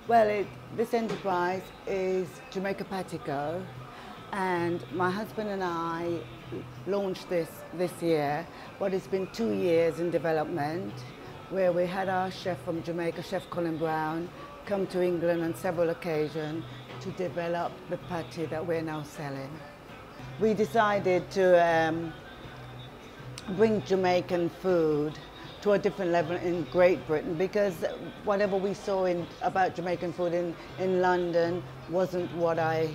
Well, this enterprise is Jamaica Patty Co, and my husband and I launched this year, but it's been 2 years in development, where we had our chef from Jamaica, Chef Collin Brown, come to England on several occasions to develop the patty that we're now selling. We decided to bring Jamaican food to a different level in Great Britain, because whatever we saw about Jamaican food in London wasn't what I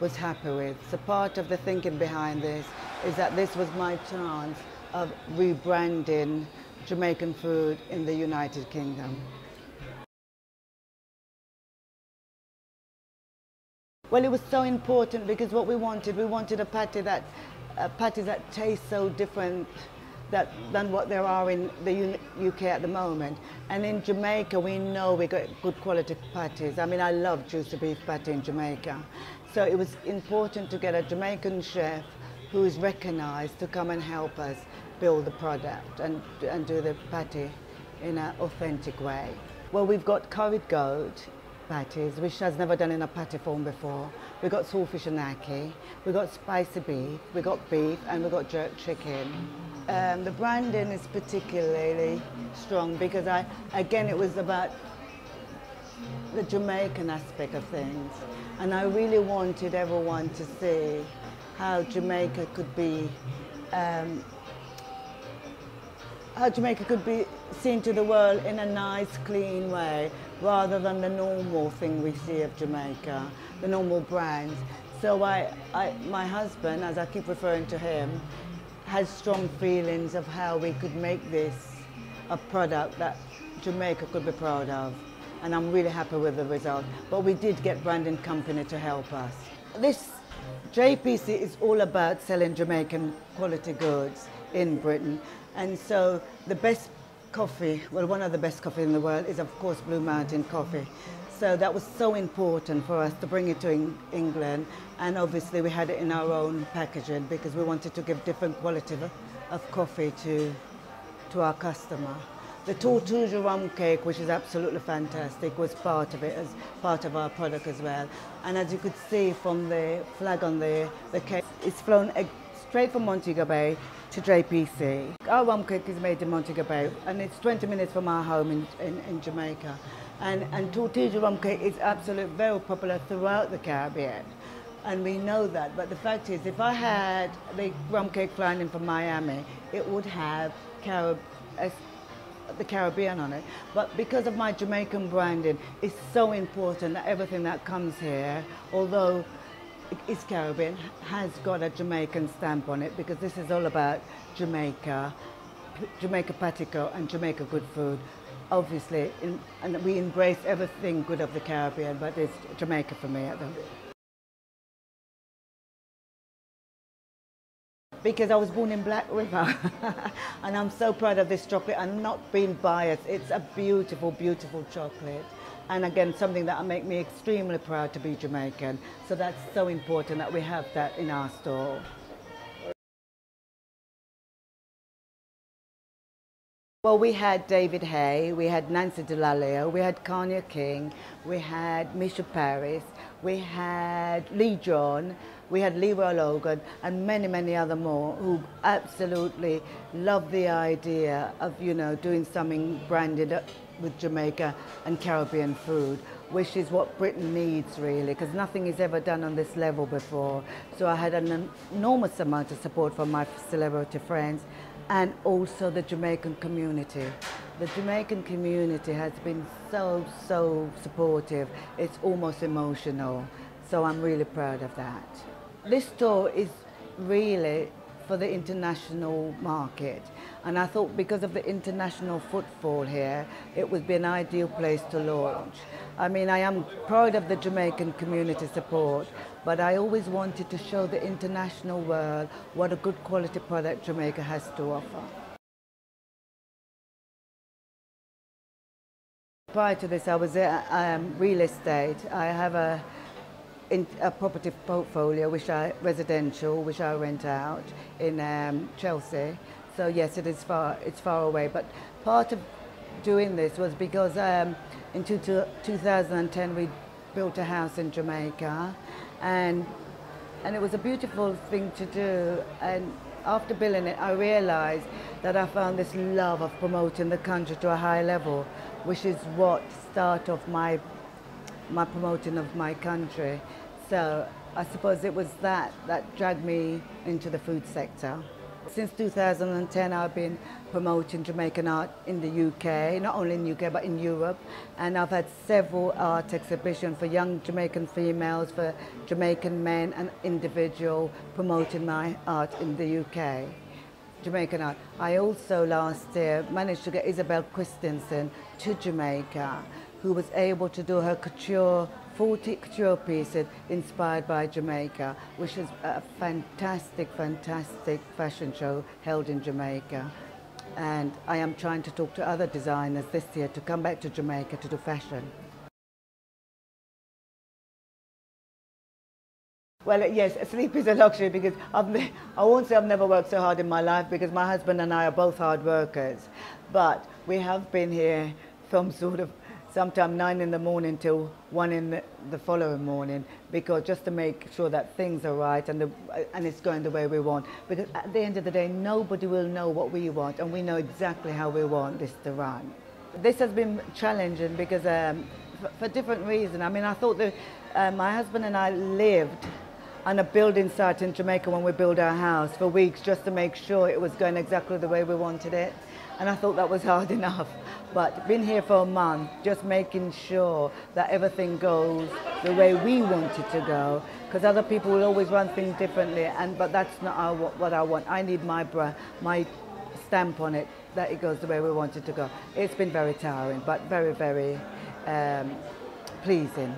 was happy with. So part of the thinking behind this is that this was my chance of rebranding Jamaican food in the United Kingdom. Well, it was so important because what we wanted a patty that tastes so different than what there are in the UK at the moment. And in Jamaica, we know we got good quality patties. I mean, I love juicy beef patty in Jamaica. So it was important to get a Jamaican chef who is recognized to come and help us build the product and do the patty in an authentic way. Well, we've got curried goat patties, which has never done in a patty form before. We've got saltfish and ackee, we've got spicy beef, we've got beef, and we've got jerk chicken. The branding is particularly strong because again, it was about the Jamaican aspect of things. And I really wanted everyone to see how Jamaica could be seen to the world in a nice, clean way, rather than the normal thing we see of Jamaica, the normal brands. So my husband, as I keep referring to him, has strong feelings of how we could make this a product that Jamaica could be proud of. And I'm really happy with the result. But we did get branding company to help us. This JPC is all about selling Jamaican quality goods in Britain. And so the best coffee, well, one of the best coffee in the world is, of course, Blue Mountain coffee. So that was so important for us to bring it to England. And obviously we had it in our own packaging because we wanted to give different quality of coffee to our customer. The tortilla rum cake, which is absolutely fantastic, was part of it, as part of our product as well. And as you could see from the flag on the cake, it's flown straight from Montego Bay to JPC. Our rum cake is made in Montego Bay, and it's 20 minutes from our home in Jamaica. And tortilla rum cake is absolutely very popular throughout the Caribbean. And we know that, but the fact is, if I had the rum cake flying in from Miami, it would have the Caribbean on it. But because of my Jamaican branding, it's so important that everything that comes here, although it's Caribbean, has got a Jamaican stamp on it, because this is all about Jamaica, Jamaica Patty Co and Jamaica good food. Obviously, and we embrace everything good of the Caribbean, but it's Jamaica for me. Because I was born in Black River and I'm so proud of this chocolate. I'm not being biased. It's a beautiful, beautiful chocolate. And again, something that make me extremely proud to be Jamaican. So that's so important that we have that in our store. Well, we had David Hay, we had Nancy Delalio, we had Kanye King, we had Misha Paris, we had Lee John, we had Leroy Logan, and many, many other more who absolutely love the idea of, you know, doing something branded with Jamaica and Caribbean food, which is what Britain needs really, because nothing is ever done on this level before. So I had an enormous amount of support from my celebrity friends, and also the Jamaican community. The Jamaican community has been so, so supportive. It's almost emotional. So I'm really proud of that. This store is really for the international market. And I thought because of the international footfall here, it would be an ideal place to launch. I mean, I am proud of the Jamaican community support, but I always wanted to show the international world what a good quality product Jamaica has to offer. Prior to this, I was in real estate. I have a property portfolio, residential, which I rent out in Chelsea. So yes, it's far away. But part of doing this was because in 2010 we built a house in Jamaica, and it was a beautiful thing to do. And after building it, I realized that I found this love of promoting the country to a high level, which is what started off my promoting of my country. So I suppose it was that dragged me into the food sector. Since 2010, I've been promoting Jamaican art in the UK, not only in the UK, but in Europe. And I've had several art exhibitions for young Jamaican females, for Jamaican men, and individual promoting my art in the UK. Jamaican art. I also last year managed to get Isabel Christensen to Jamaica, who was able to do her 40 couture pieces inspired by Jamaica, which is a fantastic, fantastic fashion show held in Jamaica. And I am trying to talk to other designers this year to come back to Jamaica to do fashion. Well, yes, sleep is a luxury because I won't say I've never worked so hard in my life, because my husband and I are both hard workers. But we have been here from sort of sometime 9 in the morning till 1 in the following morning, because just to make sure that things are right and it's going the way we want. Because at the end of the day, nobody will know what we want, and we know exactly how we want this to run. This has been challenging because for different reasons. I mean, I thought that my husband and I lived on a building site in Jamaica when we built our house for weeks just to make sure it was going exactly the way we wanted it. And I thought that was hard enough. But been here for a month, just making sure that everything goes the way we want it to go, because other people will always run things differently, but that's not what I want. I need my stamp on it, that it goes the way we want it to go. It's been very tiring, but very, very pleasing.